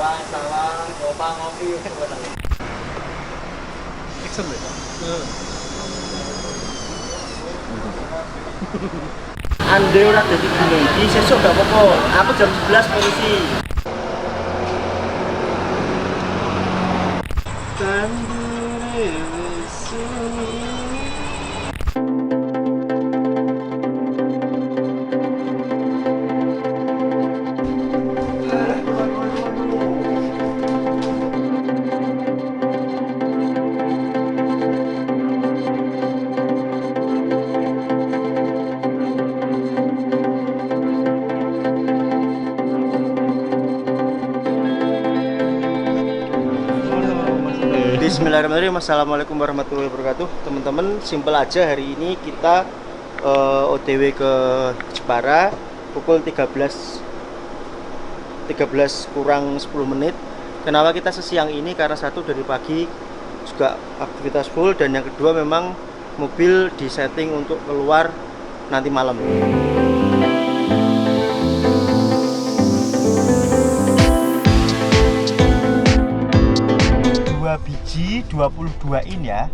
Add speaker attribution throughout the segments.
Speaker 1: sawah, ngopi,
Speaker 2: Action deh.
Speaker 1: Ande ora dadi gini, sesuk gak apa-apa. Aku jam 11 polisi. Bismillahirrahmanirrahim. Assalamualaikum warahmatullahi wabarakatuh. Teman-teman, simpel aja hari ini kita OTW ke Jepara pukul 13 kurang 10 menit. Kenapa kita sesiang ini? Karena satu, dari pagi juga aktivitas full, dan yang kedua memang mobil disetting untuk keluar nanti malam. Biji 22 in ya.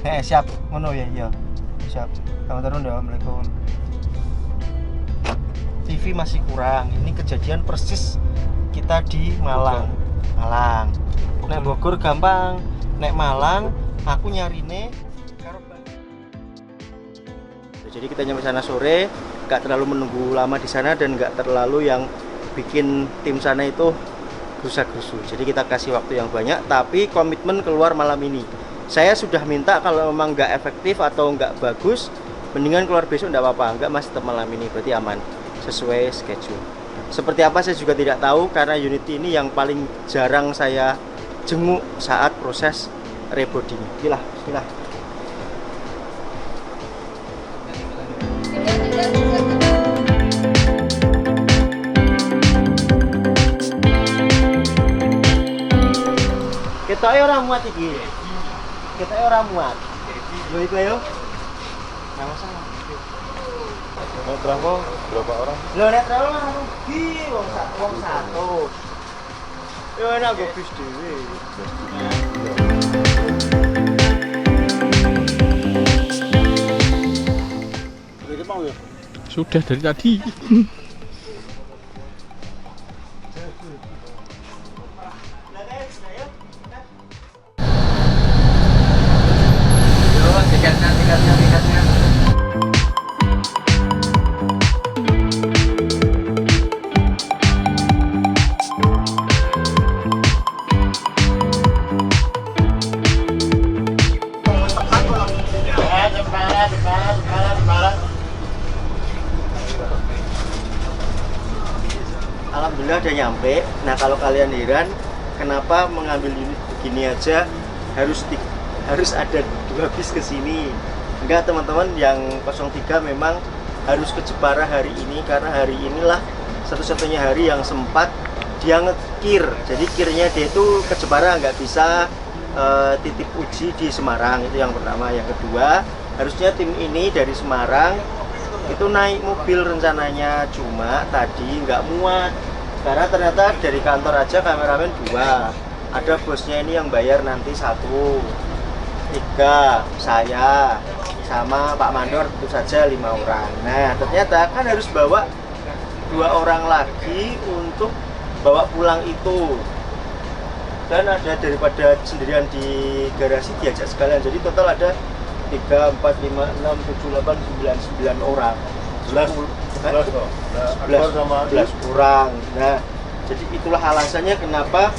Speaker 1: Siap ngono ya, iya. Siap. Kamu turun ya, Assalamualaikum. TV masih kurang. Ini kejadian persis kita di Malang. Nek Bogor gampang, nek Malang aku nyarine karo. Jadi kita nyampe sana sore, nggak terlalu menunggu lama di sana dan nggak terlalu yang bikin tim sana itu gerusa-gerusu. Jadi kita kasih waktu yang banyak, tapi komitmen keluar malam ini. Saya sudah minta kalau memang nggak efektif atau nggak bagus, mendingan keluar besok, nggak apa-apa. Nggak, masih tetap malam ini, berarti aman, sesuai schedule. Seperti apa saya juga tidak tahu, karena unit ini yang paling jarang saya jenguk saat proses rebody. Bismillah. Kita orang muat iki. Kita orang muat. Lo itu ayo. Enggak masalah.
Speaker 2: Mau travel berapa orang?
Speaker 1: Lo nek travel mah rugi wong satu. Yo enak go bis dhewe. Itu mau ya?
Speaker 2: Sudah dari tadi.
Speaker 1: Tiketnya. Alhamdulillah udah nyampe. Nah, kalau kalian heran kenapa mengambil unit begini aja harus ada 2 bis ke sini. Enggak, teman-teman, yang 03 memang harus ke Jepara hari ini karena hari inilah satu-satunya hari yang sempat dia ngekir. Jadi kirnya dia itu ke Jepara, nggak bisa titip uji di Semarang. Itu yang pertama. Yang kedua, harusnya tim ini dari Semarang itu naik mobil rencananya, cuma tadi nggak muat karena ternyata dari kantor aja kameramen 2, ada bosnya ini yang bayar nanti 1, 3, saya sama Pak Mandor tentu saja 5 orang. Nah, ternyata kan harus bawa 2 orang lagi untuk bawa pulang itu, dan ada daripada sendirian di garasi diajak sekalian. Jadi total ada 3, 4, 5, 6, 7, 8, 9 orang. 11 kurang. Nah, jadi itulah alasannya kenapa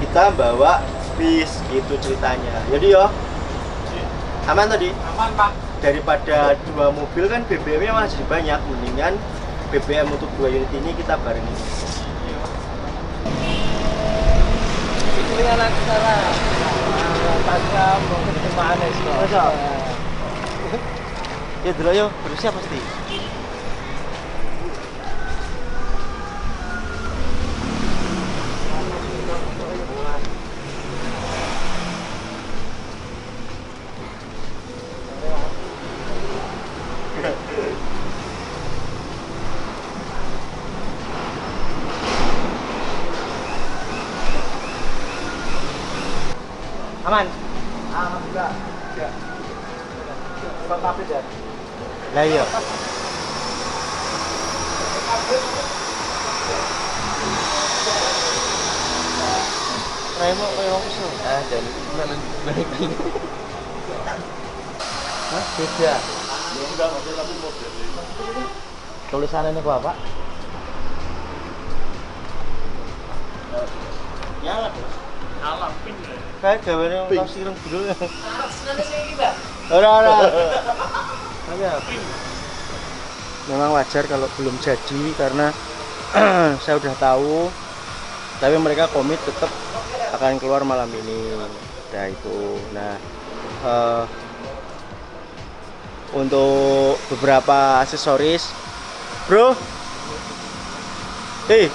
Speaker 1: kita bawa bis, gitu ceritanya. Jadi yo, aman tadi? Aman, Pak. Daripada 2 mobil kan BBM-nya masih banyak, mendingan BBM untuk 2 unit ini kita barengin. Ini anak cara pasca mungkin kemana sih? Ya dulu yo, bersiap pasti. Lah iya. Remo koyo opo?
Speaker 3: Ah, dan mana balik ini.
Speaker 1: Hah? Beda.
Speaker 2: Enggak, maksudnya tapi model.
Speaker 1: Tulisannya ini apa, Pak? Nyala, Bos.
Speaker 2: Nyala pink ya.
Speaker 1: Kayak gawane kaos ireng bro. Ora. Tapi apa? Memang wajar kalau belum jadi karena saya udah tahu. Tapi mereka komit tetap akan keluar malam ini. Nah itu. Nah untuk beberapa aksesoris, bro. Hei.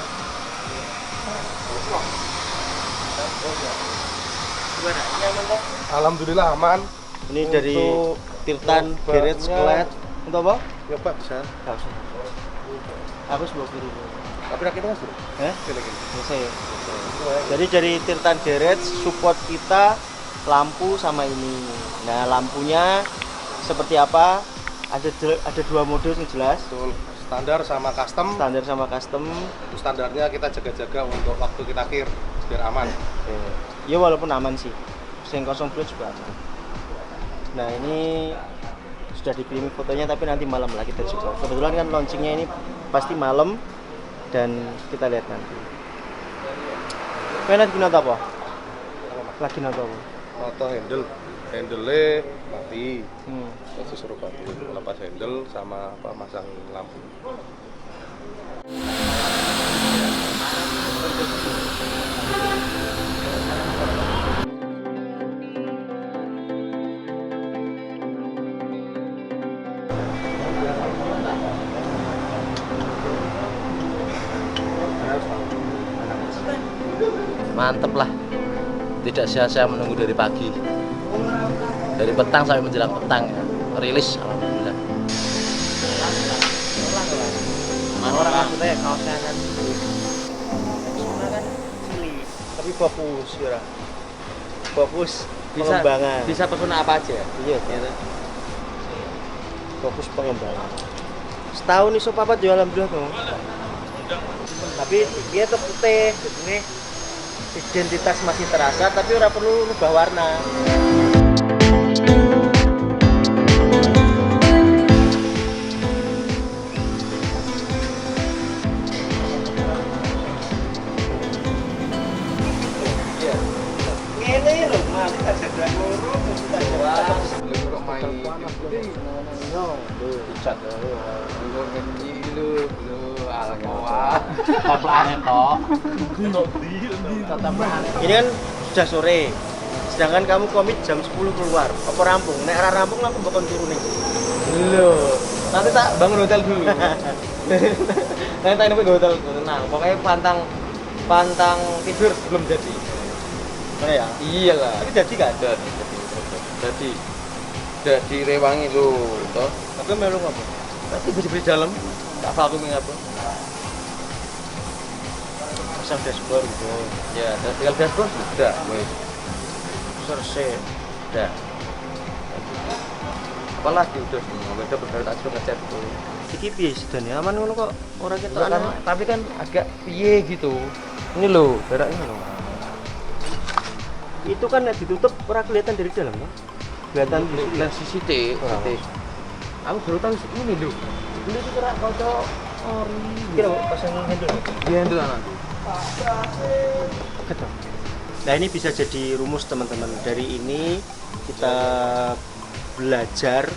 Speaker 1: Gimana? Ini aman kok?
Speaker 3: Alhamdulillah aman.
Speaker 1: Ini dari
Speaker 3: Untuk
Speaker 1: Tirtan
Speaker 3: obatnya-
Speaker 1: Garage Sklet. Untuk apa?
Speaker 3: Ya Pak bisa.
Speaker 1: Gak usah. Aku sebuah kiri.
Speaker 3: Tapi rakyatnya bro.
Speaker 1: Hah?
Speaker 3: Gini.
Speaker 1: Selesai. Jadi dari Tirtan Garage support kita lampu sama ini. Nah lampunya seperti apa? Ada dua mode yang jelas.
Speaker 3: Betul. Standar sama custom.
Speaker 1: Standar sama custom.
Speaker 3: Standarnya kita jaga-jaga untuk waktu kita kir biar aman.
Speaker 1: Oke. Ya walaupun aman sih. Yang kosong fluid juga aman. Nah ini sudah dipilih fotonya tapi nanti malam lah kita coba. Kebetulan kan launchingnya ini pasti malam dan kita lihat nanti. Kalian lagi nonton apa? Lagi nonton apa?
Speaker 3: Noto handle mati.
Speaker 1: Hmm.
Speaker 3: Terus suruh bantu lepas handle sama apa masang lampu.
Speaker 4: Mantep lah, tidak sia-sia menunggu dari pagi, dari petang sampai menjelang petang ya. Rilis alhamdulillah.
Speaker 1: Orang aku teh kaosnya kan semua kan cilik tapi fokus ya. Fokus pengembangan.
Speaker 4: Bisa pesona apa aja.
Speaker 1: Iya, gitu. Fokus pengembangan. Setahun iso papat yo alhamdulillah tuh. Tapi dia tetep putih, jadi identitas masih terasa tapi ora perlu rubah warna. Ngene lho, Mas, tak jaga loro, tak jaga.
Speaker 3: Kok main
Speaker 1: Yo, dicat. Ini kan sudah sore. Sedangkan kamu komit jam 10 keluar. Apa rampung? Nek ora rampung aku bakon turu ning.
Speaker 4: Lho, nanti tak bangun hotel dulu. Nanti tak nunggu di hotel tenang. Pokoknya pantang tidur belum jadi.
Speaker 1: Mana ya?
Speaker 4: Iyalah.
Speaker 1: Tapi jadi kan?
Speaker 4: Jadi rewangi lu, toh.
Speaker 1: Tapi melu apa?
Speaker 4: Nanti beri dalam. Tak vakum apa?
Speaker 1: Pasang dashboard gitu.
Speaker 4: Ya, tinggal dashboard sudah, wes.
Speaker 1: Selesai.
Speaker 4: Sudah. Apalagi udah semua, udah benar tak suruh ngecat tuh.
Speaker 1: Iki piye sidane? Aman ngono kok. Ora ketok
Speaker 4: Kan, tapi kan agak piye gitu. Ini loh, beraknya loh.
Speaker 1: itu kan nek ditutup ora kelihatan dari dalam kan? Kelihatan
Speaker 4: Lihat sisi T, aku baru tahu ini loh. Dulu itu kira kocok ori.
Speaker 1: kira pasang handle.
Speaker 4: Dia itu nanti.
Speaker 1: Ketok. Nah ini bisa jadi rumus teman-teman. Dari ini kita belajar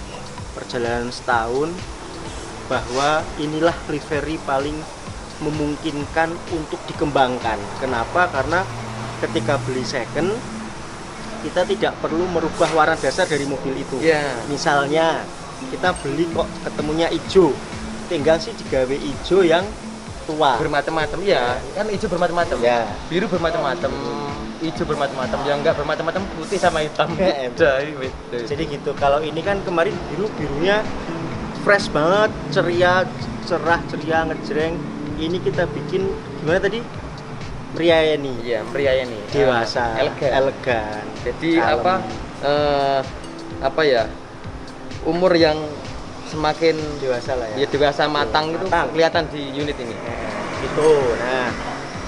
Speaker 1: perjalanan setahun bahwa inilah livery paling memungkinkan untuk dikembangkan. Kenapa? Karena ketika beli second kita tidak perlu merubah warna dasar dari mobil itu.
Speaker 4: Iya.
Speaker 1: Misalnya kita beli kok ketemunya hijau, tinggal sih digawe hijau yang tua.
Speaker 4: Bermacam-macam ya, kan hijau bermacam-macam.
Speaker 1: Ya.
Speaker 4: Biru bermacam-macam, hijau bermacam-macam, yang enggak bermacam-macam putih sama hitam. Udah,
Speaker 1: Jadi gitu. Kalau ini kan kemarin birunya fresh banget, ceria, cerah, ceria, ngejreng. Ini kita bikin gimana tadi? Priayani.
Speaker 4: iya, pria ini
Speaker 1: Dewasa,
Speaker 4: elegan. Jadi
Speaker 1: kalem.
Speaker 4: apa ya? Umur yang semakin
Speaker 1: dewasa lah
Speaker 4: ya
Speaker 1: ya.
Speaker 4: dewasa matang itu
Speaker 1: Matang.
Speaker 4: kelihatan di unit ini.
Speaker 1: Gitu. Nah,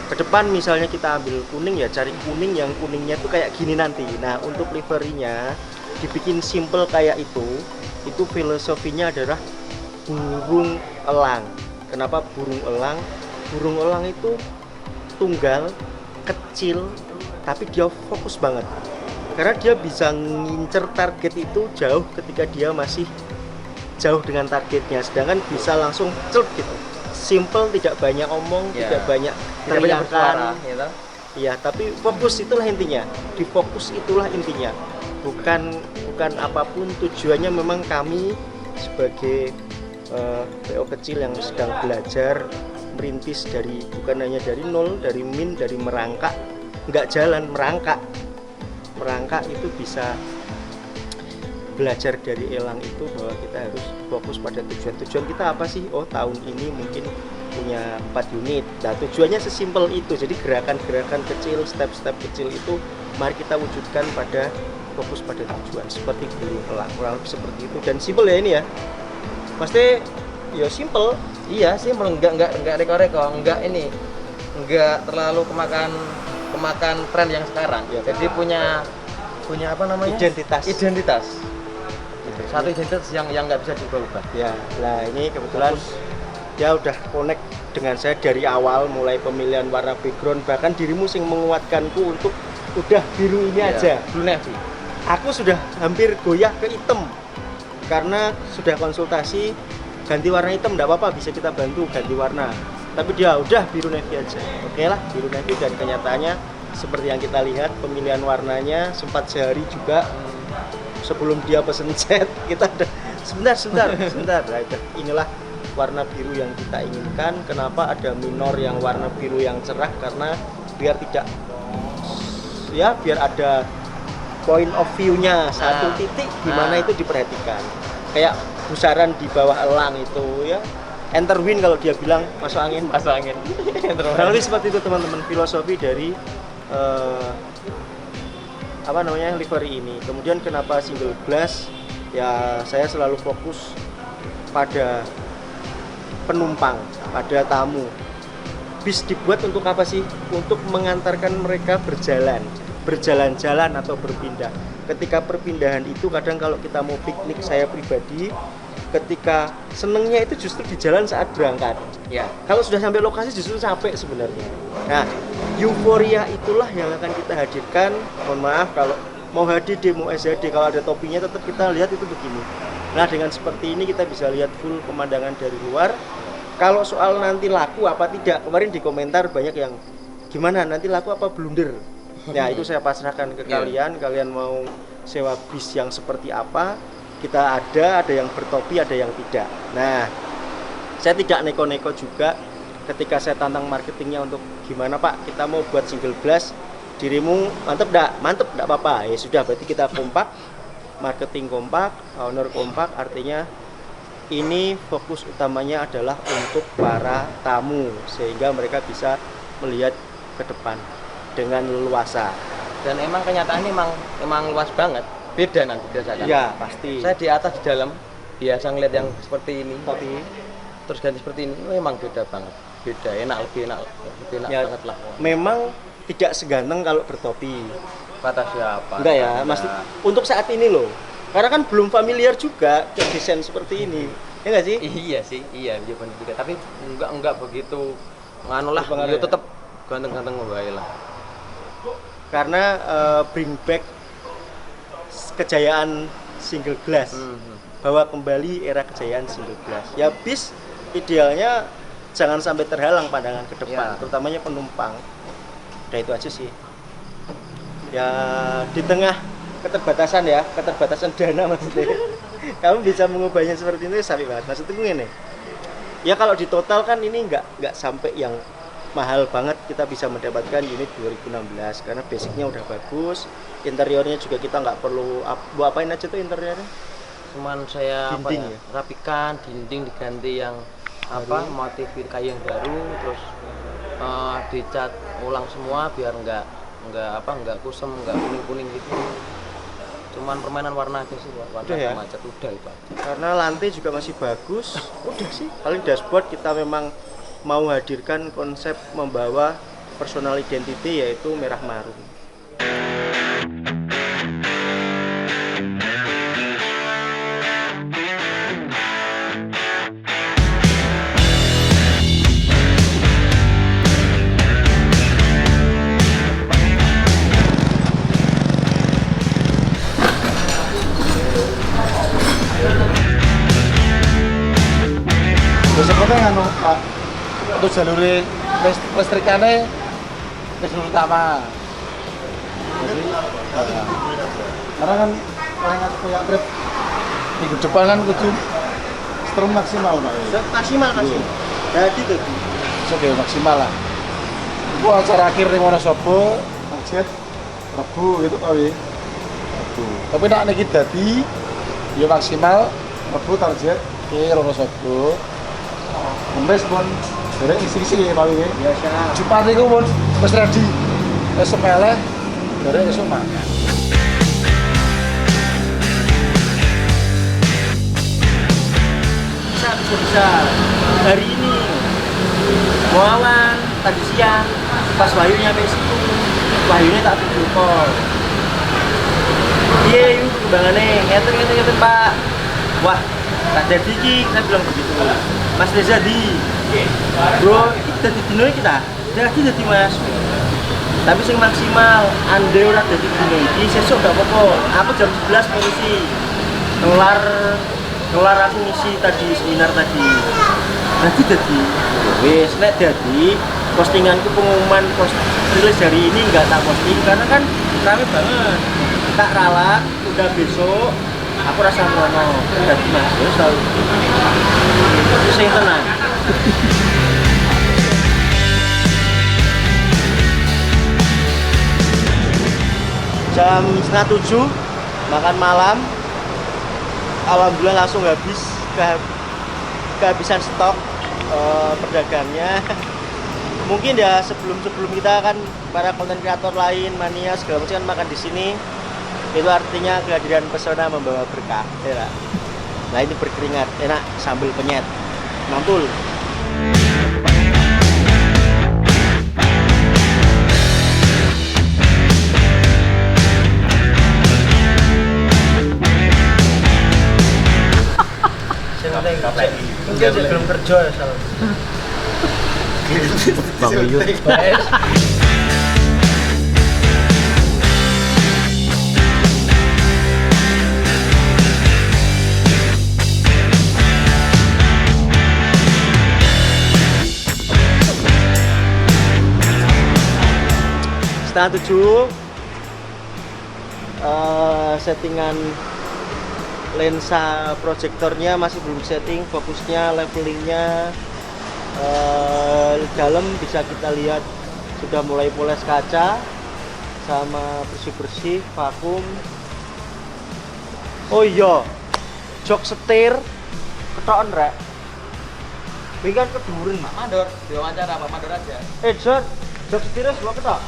Speaker 1: ke depan misalnya kita ambil kuning ya cari kuning yang kuningnya tuh kayak gini nanti. Nah, untuk liverynya dibikin simple kayak itu filosofinya adalah burung elang. Kenapa burung elang? Burung elang itu tunggal, kecil, tapi dia fokus banget. Karena dia bisa ngincer target itu jauh ketika dia masih jauh dengan targetnya, sedangkan bisa langsung celup gitu. Simple, tidak banyak omong,
Speaker 4: Ya.
Speaker 1: tidak banyak
Speaker 4: Tidak banyak bersuara,
Speaker 1: teriakan.
Speaker 4: gitu.
Speaker 1: Iya, tapi fokus itulah intinya. Di fokus itulah intinya. Bukan apapun, tujuannya memang kami sebagai PO kecil yang sedang belajar merintis dari bukan hanya dari nol, dari min, dari merangkak, nggak jalan merangkak itu bisa belajar dari elang itu bahwa kita harus fokus pada tujuan kita apa sih. Oh, tahun ini mungkin punya 4 unit. Nah, tujuannya sesimpel itu. Jadi gerakan-gerakan kecil, step-step kecil itu mari kita wujudkan pada fokus pada tujuan seperti burung elang, kurang lebih seperti itu. Dan simpel ya ini ya. Pasti ya simple.
Speaker 4: Iya sih, enggak reko-reko, enggak terlalu kemakan tren yang sekarang.
Speaker 1: Ya,
Speaker 4: Jadi punya apa namanya?
Speaker 1: Identitas.
Speaker 4: Satu identitas yang nggak bisa diubah-ubah.
Speaker 1: Ya, nah ini kebetulan dia udah connect dengan saya dari awal, mulai pemilihan warna background, bahkan dirimu sing menguatkanku untuk udah biru ini aja.
Speaker 4: Blue navy.
Speaker 1: Aku sudah hampir goyah ke hitam karena sudah konsultasi ganti warna hitam, enggak apa-apa, bisa kita bantu ganti warna. Tapi dia udah biru navy aja. Oke lah, biru navy. Dan kenyataannya seperti yang kita lihat, pemilihan warnanya sempat sehari juga sebelum dia pesen cat. Kita udah sebentar. Nah, inilah warna biru yang kita inginkan. Kenapa ada minor yang warna biru yang cerah? Karena biar tidak biar ada point of view-nya satu titik gimana itu diperhatikan. Kayak pusaran di bawah elang itu ya. Enter wind kalau dia bilang masuk angin. Kurang lebih seperti itu teman-teman filosofi dari livery ini. Kemudian kenapa single glass? Ya saya selalu fokus pada penumpang, pada tamu. Bis dibuat untuk apa sih? Untuk mengantarkan mereka berjalan-jalan atau berpindah. Ketika perpindahan itu kadang kalau kita mau piknik, saya pribadi ketika senengnya itu justru di jalan saat berangkat.
Speaker 4: Ya.
Speaker 1: Kalau sudah sampai lokasi justru capek sebenarnya. Nah, euforia itulah yang akan kita hadirkan. Mohon maaf kalau mau HDD, mau SHD, kalau ada topinya tetap kita lihat itu begini. Nah, dengan seperti ini kita bisa lihat full pemandangan dari luar. Kalau soal nanti laku apa tidak, kemarin di komentar banyak yang gimana nanti laku apa blunder. Nah, itu saya pasrahkan ke kalian. Kalian mau sewa bis yang seperti apa? Kita ada yang bertopi, ada yang tidak. Nah, saya tidak neko-neko juga ketika saya tantang marketingnya untuk gimana Pak, kita mau buat single glass, dirimu mantep enggak apa-apa. Ya sudah, berarti kita kompak, marketing kompak, owner kompak, artinya ini fokus utamanya adalah untuk para tamu sehingga mereka bisa melihat ke depan dengan leluasa.
Speaker 4: Dan emang kenyataannya emang luas banget. Beda nanti berdasarkan.
Speaker 1: Ya, pasti.
Speaker 4: Saya di atas di dalam biasa ngeliat yang seperti ini.
Speaker 1: Tapi
Speaker 4: Terus ganti seperti ini memang beda banget. Beda, lebih enak
Speaker 1: ya,
Speaker 4: banget lah.
Speaker 1: memang tidak seganteng kalau bertopi.
Speaker 4: Kata siapa?
Speaker 1: Enggak ya, Mas. Untuk saat ini loh. Karena kan belum familiar juga ke desain seperti ini. Ya enggak sih?
Speaker 4: Iya sih, iya benar juga. Tapi enggak begitu nganu lah,
Speaker 1: Berpengaruh
Speaker 4: ya
Speaker 1: ya?
Speaker 4: tetap ganteng-ganteng wae lah.
Speaker 1: Karena bring back kejayaan single glass. Bawa kembali era kejayaan single glass. Ya bis idealnya jangan sampai terhalang pandangan ke depan,
Speaker 4: Ya.
Speaker 1: terutamanya penumpang. Udah itu aja sih. Ya di tengah keterbatasan dana maksudnya. Kamu bisa mengubahnya seperti itu sampai banget. Maksudnya gini. Ya kalau di total kan ini nggak sampai yang mahal banget, kita bisa mendapatkan unit 2016 karena basicnya udah bagus, interiornya juga kita nggak perlu apain aja tuh interiornya.
Speaker 4: Cuman saya
Speaker 1: Dinding ya?
Speaker 4: rapikan, dinding diganti yang motif kayu yang baru, terus dicat ulang semua biar enggak kusem, enggak kuning-kuning gitu. Cuman permainan warna aja sih, warna
Speaker 1: Udah ya?
Speaker 4: macet udah itu aja.
Speaker 1: Karena lantai juga masih bagus. Udah sih. Paling dashboard kita memang mau hadirkan konsep membawa personal identity yaitu merah marun.
Speaker 3: Sebetulnya nganu Pak, untuk jalur listrikannya jalur utama. Jadi, karena kan paling kayak trip minggu depan kan kudu strum maksimal Pak.
Speaker 1: Maksimal kasih. Jadi tuh.
Speaker 3: Oke maksimal lah. Itu acara akhir ning Wonosobo, target Rebu gitu kali. Rebu. Tapi nak niki dadi ya maksimal Rebu target ke Wonosobo. Mbes pun derek isi-isi ya Pak Wiwi.
Speaker 1: Biasa.
Speaker 3: Jumat niku pun wis ready. Esuk meleh derek esuk mangan.
Speaker 1: Bisa hari ini Muawan tadi siang pas Wahyu nyampe situ Wahyunya tak video call iya yuk kembangannya ngeten Pak wah tak jadi ki saya bilang begitu Mas Reza di bro kita dino kita jadi Mas tapi yang maksimal ande ora dadi dino iki sesuk gak apa-apa aku jam 11 polisi kelar aku ngisi tadi seminar tadi nanti jadi wes nek jadi postinganku pengumuman rilis hari ini nggak tak posting karena kan rame banget tak ralat udah besok aku rasa merono jadi mas wes tahu sing tenang jam 6:30 makan malam alhamdulillah langsung kehabisan stok pedagangnya mungkin ya sebelum kita kan para konten kreator lain mania segala macam kan makan di sini itu artinya kehadiran pesona membawa berkah ya. Nah ini berkeringat enak sambil penyet mantul. Enggak belum kerja ya salah.
Speaker 4: Bang Yuyut.
Speaker 1: Setengah 7 settingan lensa proyektornya masih belum setting, fokusnya, levelingnya dalam bisa kita lihat sudah mulai poles kaca sama bersih-bersih, vakum. Oh iya, jok setir ketokan rek. Ini kan keduren.
Speaker 4: Pak Mandor, diwawancara Pak Mandor aja.
Speaker 1: Jok setirnya semua ketok.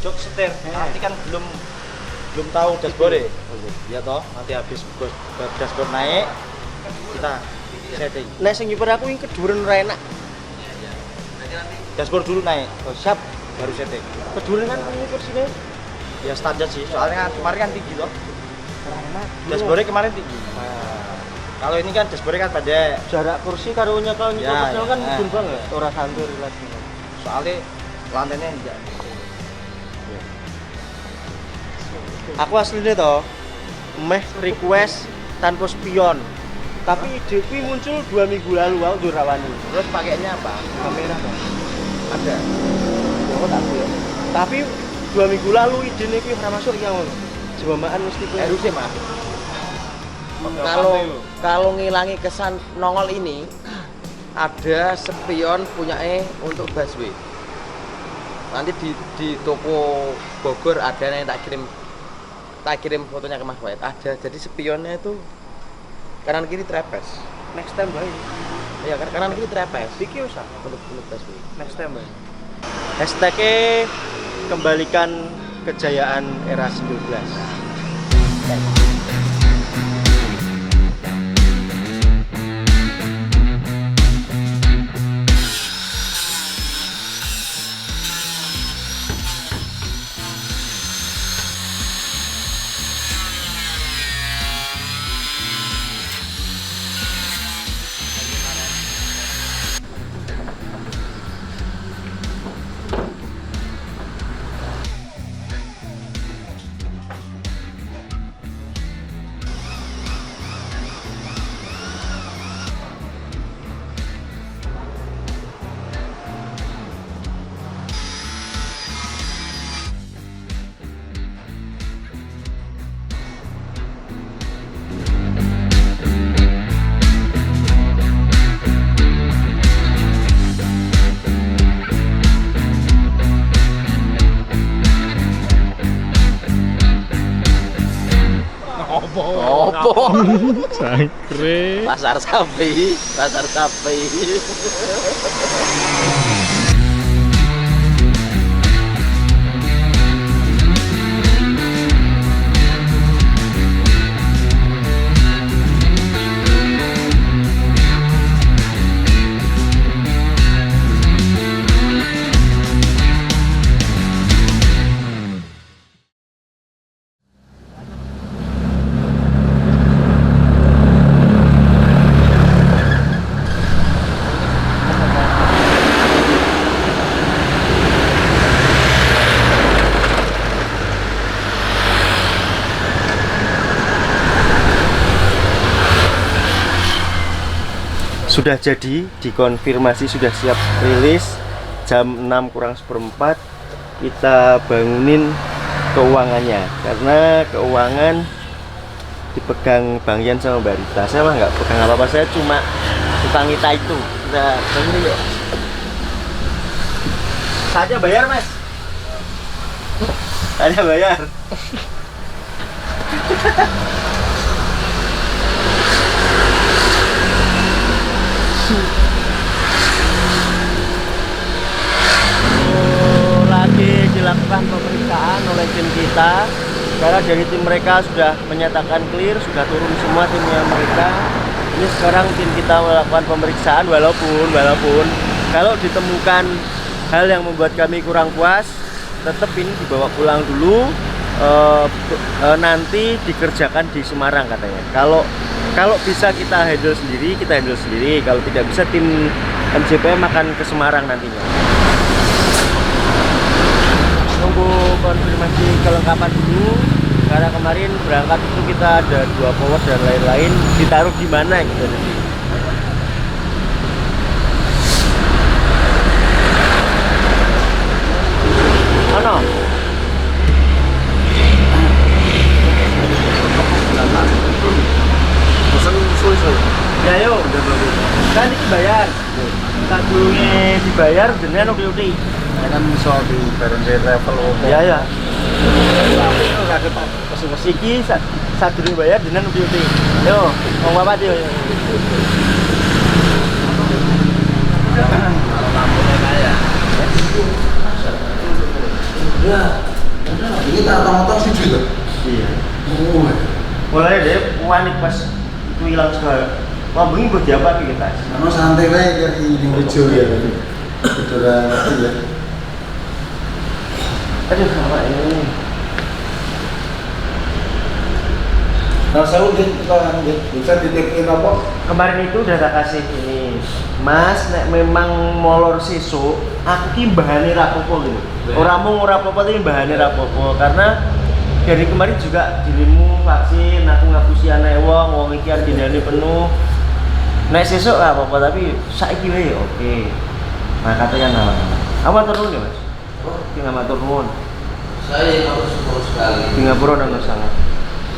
Speaker 1: Jok setir, nanti kan belum tahu dashboard.
Speaker 3: Iya toh, nanti habis dashboard naik kita setting.
Speaker 1: Nek sing ngiper aku yang keduren ora enak.
Speaker 3: Dashboard dulu naik.
Speaker 1: Oh, siap.
Speaker 3: Baru setting.
Speaker 1: Keduren kan ngiper sini.
Speaker 3: Ya standar sih, soalnya kan kemarin kan tinggi toh.
Speaker 1: Enak.
Speaker 3: Dashboardnya kemarin tinggi. Kalau ini kan dashboardnya kan pendek.
Speaker 1: Jarak kursi karo nyekel
Speaker 3: Ya,
Speaker 1: kan
Speaker 3: ya.
Speaker 1: mudun banget. Ora santur relasinya.
Speaker 3: Soalnya lantainya enggak.
Speaker 1: Aku aslinya toh meh request tanpa spion. Tapi ide kuwi muncul 2 minggu lalu aku durawani.
Speaker 3: Terus pakainya apa?
Speaker 1: Kamera toh.
Speaker 3: Ada.
Speaker 1: Oh, tak tahu ya. Tapi 2 minggu lalu idene kuwi ora masuk ya ngono. Jemamaan mesti kuwi.
Speaker 3: Harusnya mah.
Speaker 4: Kalau ngilangi kesan nongol ini ada spion punyanya untuk busway. Nanti di toko Bogor ada yang tak kirim fotonya ke Mas Wahid. Ada, jadi spionnya itu kanan kiri trapeze.
Speaker 1: Next time bae.
Speaker 4: Iya, kanan kiri trapeze.
Speaker 1: Iki usah
Speaker 4: Untuk busway.
Speaker 1: next time bae. Hashtagnya kembalikan kejayaan era 19.
Speaker 4: Opo?
Speaker 2: Jangkrik.
Speaker 4: Pasar sapi, pasar sapi.
Speaker 1: Sudah jadi, dikonfirmasi sudah siap rilis jam 6 kurang seperempat. Kita bangunin keuangannya karena keuangan dipegang Bang Yan sama Mbak Rita. Saya mah nggak pegang apa-apa, saya cuma tukang kita itu. Kita bangunin yuk. Saatnya bayar, Mas. Saatnya bayar. Lagi dilakukan pemeriksaan oleh tim kita karena dari tim mereka sudah menyatakan clear, sudah turun semua timnya mereka. Ini sekarang tim kita melakukan pemeriksaan walaupun kalau ditemukan hal yang membuat kami kurang puas, tetap ini dibawa pulang dulu. Nanti dikerjakan di Semarang katanya. Kalau bisa kita handle sendiri, kita handle sendiri. Kalau tidak bisa, tim MJP makan ke Semarang nantinya. Tunggu konfirmasi kelengkapan dulu. Karena kemarin berangkat itu kita ada 2 power dan lain-lain. Ditaruh di mana gitu nanti. Ano? Ya yo, kan ini bayar. Tak dulunya dibayar dengan uti-uti.
Speaker 3: Kan bisa di bareng di level
Speaker 1: Ya ya. Iki saat dulu bayar dengan uti-uti. Yo, mau apa dia?
Speaker 3: Ya, ini tak otak sih juga.
Speaker 1: Iya. Mulai deh panik pas itu hilang segala. Wah, begini buat siapa kita?
Speaker 3: Karena santai lah ya ini hijau ya. Saudara ya.
Speaker 1: Aduh, sama ini.
Speaker 3: Nah, saya udah bisa ditipin apa?
Speaker 1: Kemarin itu udah tak kasih ini. Mas, nek memang molor sesuk, aku ki mbahane rapopo gitu. Ora mung ora apa-apa tapi mbahane rapopo karena dari kemarin juga dirimu vaksin, aku ngapusi anak wong iki agendane penuh. Nek sesuk lah apa-apa tapi saiki wae oke. Nah, katanya nama. Apa turun ya, Mas? Ki nama turun.
Speaker 4: Saya harus sekali.
Speaker 1: Singapura dan sangat.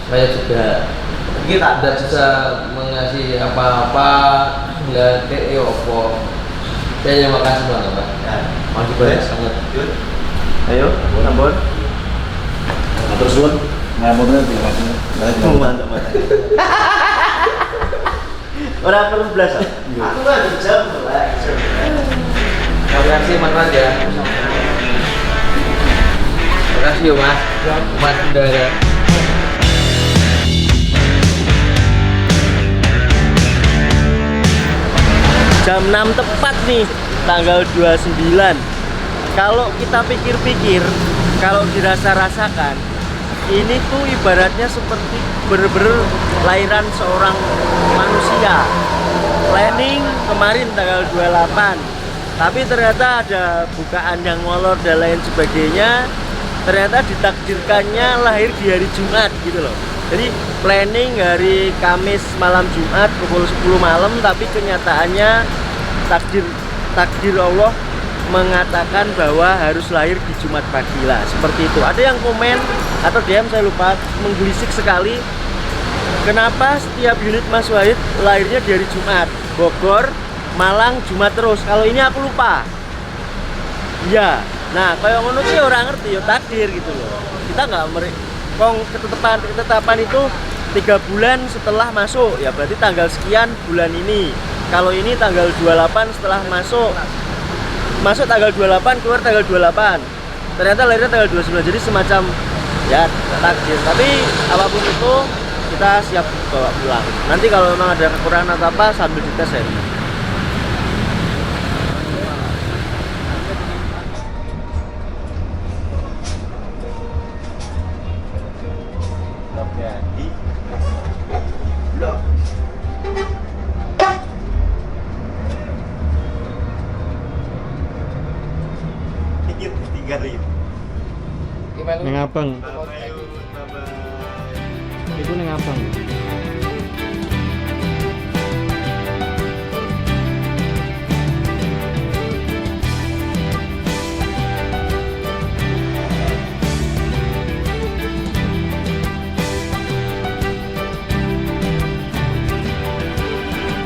Speaker 4: Saya juga
Speaker 1: Kita
Speaker 4: tidak bisa mengasih apa-apa, nggak kayak opo. Saya terima kasih banget, Pak.
Speaker 1: Ya.
Speaker 4: Masih banyak sangat.
Speaker 1: Ayo, Ambon.
Speaker 3: Atur suwun. Ngapunten di maksudnya.
Speaker 1: Mantap, mantap. Orang perlu belas. Aku nggak jam lah.
Speaker 4: Terima kasih Mas Mas ya. Terima kasih ya Mas. Mas Udara.
Speaker 1: jam 6 tepat nih, tanggal 29. Kalau kita pikir-pikir, kalau dirasa-rasakan, ini tuh ibaratnya seperti bener-bener lahiran seorang manusia. Planning kemarin tanggal 28, tapi ternyata ada bukaan yang molor dan lain sebagainya. Ternyata ditakdirkannya lahir di hari Jumat gitu loh. Jadi planning hari Kamis malam Jumat pukul 10 malam, tapi kenyataannya takdir Allah mengatakan bahwa harus lahir di Jumat pagi lah, seperti itu. Ada yang komen atau DM, saya lupa, menggelisik sekali, kenapa setiap unit Mas Wahid lahirnya di hari Jumat, Bogor, Malang, Jumat terus. Kalau ini aku lupa. Iya. Nah, kayak ngono sih orang ngerti ya, takdir gitu loh. Kita nggak ketetapan itu 3 bulan setelah masuk, ya berarti tanggal sekian bulan ini. Kalau ini tanggal 28 setelah masuk tanggal 28, keluar tanggal 28. Ternyata lahirnya tanggal 29. Jadi semacam ya takdir. Tapi apapun itu kita siap bawa pulang. Nanti kalau memang ada kekurangan atau apa sambil dites ya. Jadi blok tinggalin.
Speaker 2: Neng abang. Itu neng abang.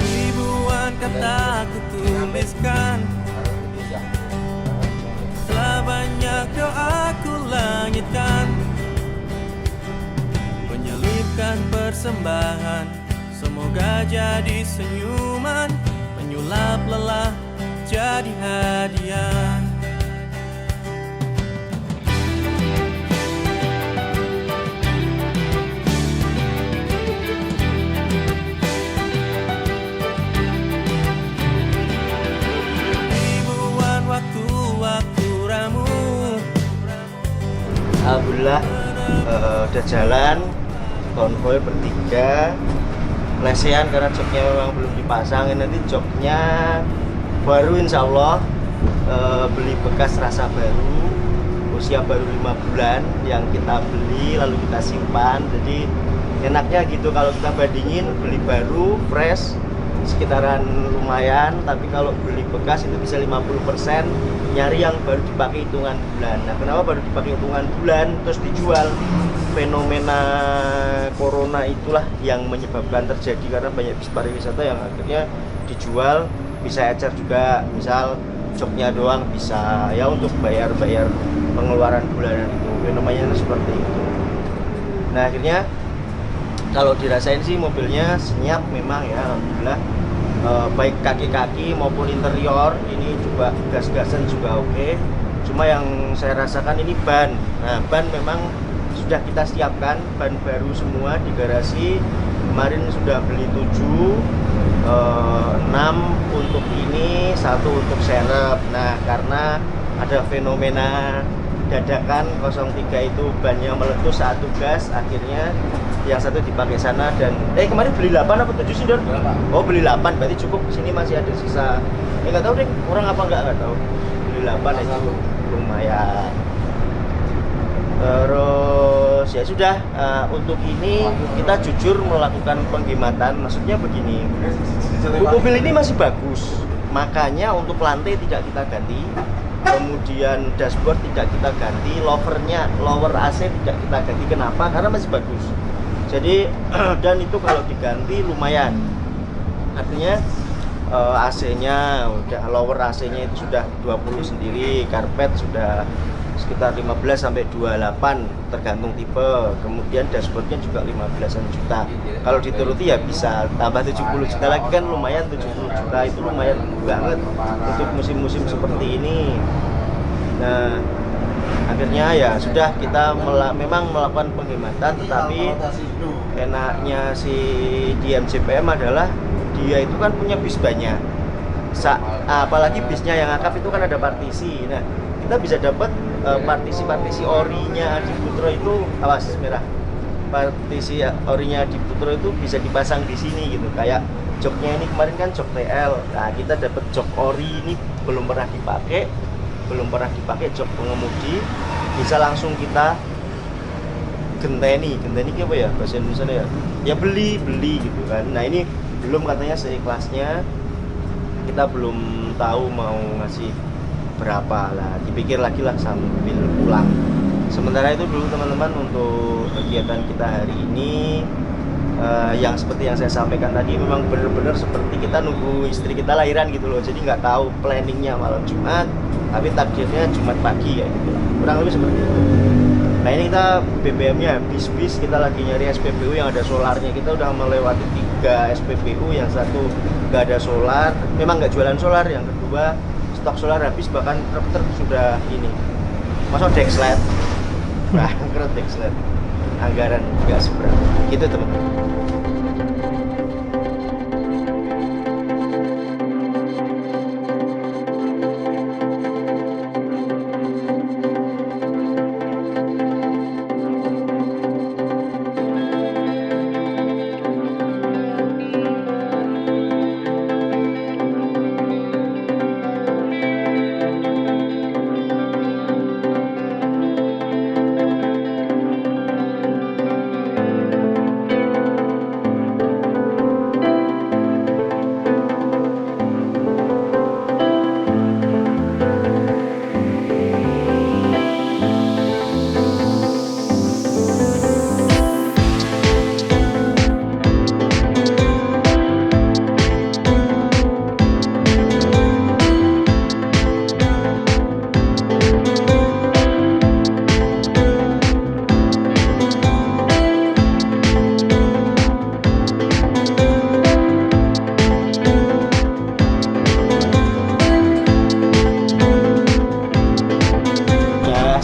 Speaker 5: Ribuan kata ku tuliskan, telah banyak doa ku langitkan, menyelipkan persembahan, semoga jadi senyuman, menyulap lelah jadi hadiah. Ribuan waktu ramu,
Speaker 1: Alhamdulillah udah jalan konvoy bertiga. Lesehan karena joknya memang belum dipasang. Nanti joknya baru insya Allah, beli bekas rasa baru, usia baru 5 bulan yang kita beli lalu kita simpan. Jadi enaknya gitu kalau kita bandingin beli baru fresh sekitaran lumayan, tapi kalau beli bekas itu bisa 50%. Nyari yang baru dipakai hitungan bulan. Nah, kenapa baru dipakai hitungan bulan terus dijual? Fenomena corona itulah yang menyebabkan terjadi, karena banyak bis pariwisata yang akhirnya dijual, bisa ecer juga, misal joknya doang bisa ya untuk bayar pengeluaran bulanan itu. Fenomenanya seperti itu. Nah, akhirnya kalau dirasain sih mobilnya senyap memang ya, alhamdulillah. Baik kaki-kaki maupun interior ini juga gas-gasan juga oke. Cuma yang saya rasakan ini ban. Nah, ban memang sudah kita siapkan, ban baru semua di garasi. Kemarin sudah beli 7, 6 untuk ini, 1 untuk serep. Nah, karena ada fenomena dadakan 03 itu bannya meletus saat tugas, akhirnya yang satu dipakai sana. Dan kemarin beli 8 apa 7 sih, Don? Oh, beli 8, berarti cukup. Sini masih ada sisa. Nggak tahu deh, orang apa nggak tahu. Beli 8 itu lumayan. Terus ya sudah, untuk ini kita jujur melakukan penghematan. Maksudnya begini, mobil ini masih bagus, makanya untuk lantai tidak kita ganti, kemudian dashboard tidak kita ganti, lower AC tidak kita ganti. Kenapa? Karena masih bagus. Jadi dan itu kalau diganti lumayan, artinya AC-nya udah, lower AC-nya itu sudah 20 sendiri, karpet sudah sekitar 15 sampai 28 tergantung tipe. Kemudian dashboardnya juga 15-an juta. Kalau dituruti ya bisa tambah 70 juta lagi, kan lumayan. 70 juta itu lumayan banget untuk musim-musim seperti ini. Nah, akhirnya ya sudah, kita memang melakukan penghematan, tetapi enaknya si DMJPM adalah dia itu kan punya bis banyak. apalagi bisnya yang akap itu kan ada partisi. Nah, kita bisa dapat partisi orinya Adi Putro itu, awas merah. Partisi orinya Adi Putro itu bisa dipasang di sini gitu. Kayak joknya ini kemarin kan jok TL. Nah, kita dapat jok ori ini belum pernah dipakai jok pengemudi, bisa langsung kita genteni apa ya bahasa Indonesia ya beli gitu kan. Nah, ini belum katanya seikhlasnya, kita belum tahu mau ngasih berapa lah, dipikir lagi lah sambil pulang. Sementara itu dulu teman-teman untuk kegiatan kita hari ini yang seperti yang saya sampaikan tadi, memang benar-benar seperti kita nunggu istri kita lahiran gitu loh. Jadi nggak tahu planningnya malam Jumat, tapi takdirnya Jumat pagi ya gitu lah. Kurang lebih seperti itu. Nah, ini kita BBM-nya habis, kita lagi nyari SPBU yang ada solarnya. Kita udah melewati 3 SPBU, yang satu nggak ada solar, memang nggak jualan solar. Yang kedua stok solar habis, bahkan truk sudah ini masuk Dexlet, bangkrut Dexlet, anggaran nggak seberapa gitu teman-teman.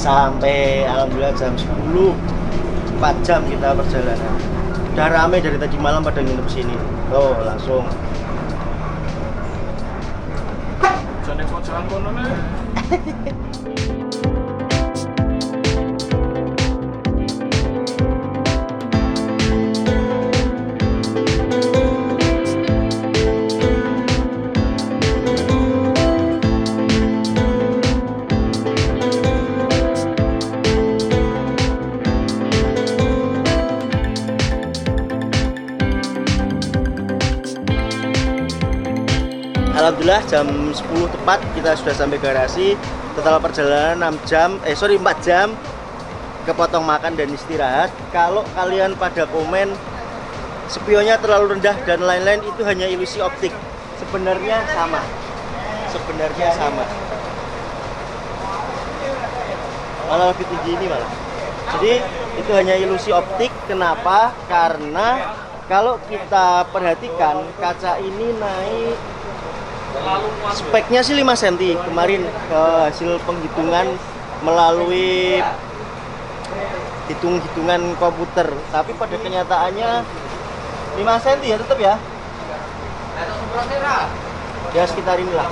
Speaker 1: Sampai alhamdulillah jam 10, 4 jam kita perjalanan. Udah rame dari tadi malam pada nginep sini. Oh, langsung.
Speaker 3: Jangan pojokan kono nih.
Speaker 1: Alhamdulillah jam 10 tepat kita sudah sampai garasi. Total perjalanan 4 jam, kepotong makan dan istirahat. Kalau kalian pada komen spionnya terlalu rendah dan lain-lain, itu hanya ilusi optik. Sebenarnya sama. Malah lebih tinggi ini malah. Jadi itu hanya ilusi optik. Kenapa? Karena kalau kita perhatikan kaca ini naik, speknya sih 5 cm kemarin ke hasil penghitungan melalui hitungan komputer, tapi pada kenyataannya 5 cm ya tetap ya sekitar inilah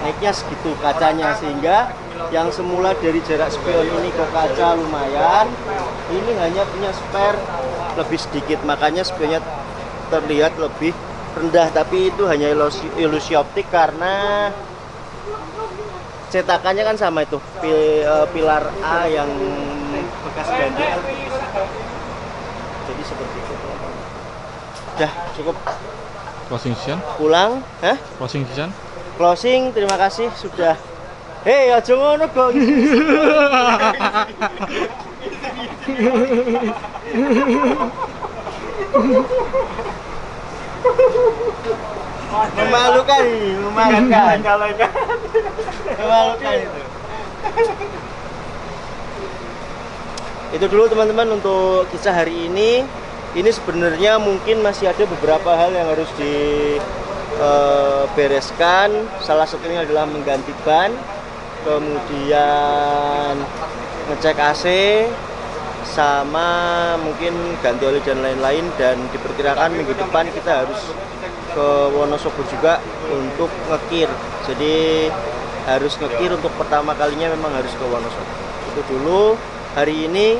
Speaker 1: naiknya segitu kacanya, sehingga yang semula dari jarak spion ini ke kaca lumayan, ini hanya punya spare lebih sedikit, makanya spionnya terlihat lebih rendah. Tapi itu hanya ilusi optik karena cetakannya kan sama itu, pilar A yang bekas ganti, jadi seperti itu. Udah cukup.
Speaker 2: Closing season?
Speaker 1: Pulang,
Speaker 2: Closing season?
Speaker 1: Closing, terima kasih sudah. Hei, aja ngono dong. Memalukan itu dulu teman-teman untuk kisah hari ini. Ini sebenarnya mungkin masih ada beberapa hal yang harus dibereskan. Salah satunya adalah mengganti ban, kemudian ngecek AC, sama mungkin ganti oli dan lain-lain. Dan diperkirakan minggu depan kita harus ke Wonosobo juga untuk ngekir. Jadi harus ngekir untuk pertama kalinya memang harus ke Wonosobo. Itu dulu. Hari ini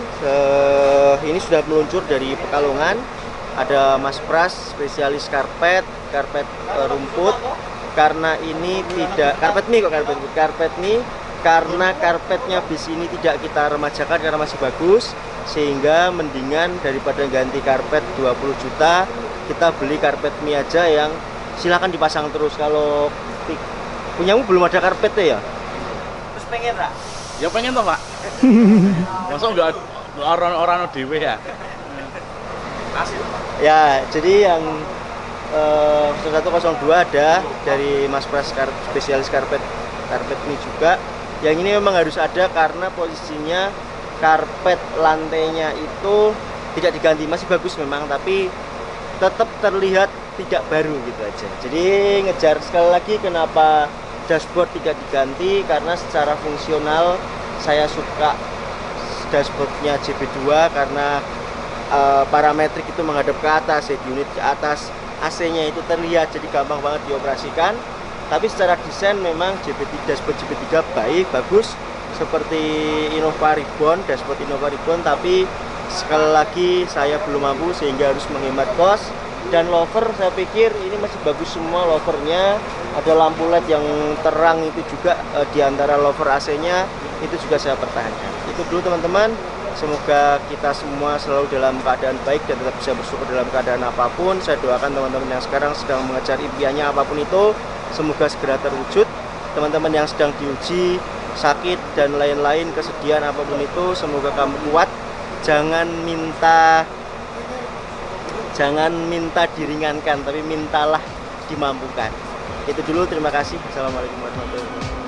Speaker 1: sudah meluncur dari Pekalongan. Ada Mas Pras spesialis karpet rumput. Karena ini tidak karpet mie karena karpetnya bis ini tidak kita remajakan karena masih bagus, sehingga mendingan daripada ganti karpet 20 juta kita beli karpet mie aja yang silakan dipasang terus. Kalau punyamu belum ada karpetnya ya? Terus pengen Ra?
Speaker 6: Ya pengen toh, Pak. Masa enggak orang dhewe ya?
Speaker 1: Ya, jadi yang 0102 ada dari Mas Pras spesialis karpet mie juga. Yang ini memang harus ada karena posisinya karpet lantainya itu tidak diganti, masih bagus memang, tapi tetap terlihat tidak baru gitu aja. Jadi ngejar sekali lagi kenapa dashboard tidak diganti, karena secara fungsional saya suka dashboardnya JB2 karena parametrik itu menghadap ke atas, head unit ke atas, AC-nya itu terlihat, jadi gampang banget dioperasikan. Tapi secara desain memang dashboard JB3 baik, bagus, seperti Innova Ribbon, dashboard Innova Ribbon. Tapi sekali lagi saya belum mampu sehingga harus menghemat kos. Dan lover saya pikir ini masih bagus semua lovernya. Ada lampu LED yang terang itu juga di antara lover AC-nya itu juga saya pertahankan. Itu dulu teman-teman. Semoga kita semua selalu dalam keadaan baik dan tetap bisa bersyukur dalam keadaan apapun. Saya doakan teman-teman yang sekarang sedang mengejar impiannya apapun itu, semoga segera terwujud. Teman-teman yang sedang diuji, sakit dan lain-lain, kesedihan apapun itu, semoga kamu kuat. Jangan minta diringankan, tapi mintalah dimampukan. Itu dulu, terima kasih. Assalamualaikum warahmatullahi wabarakatuh.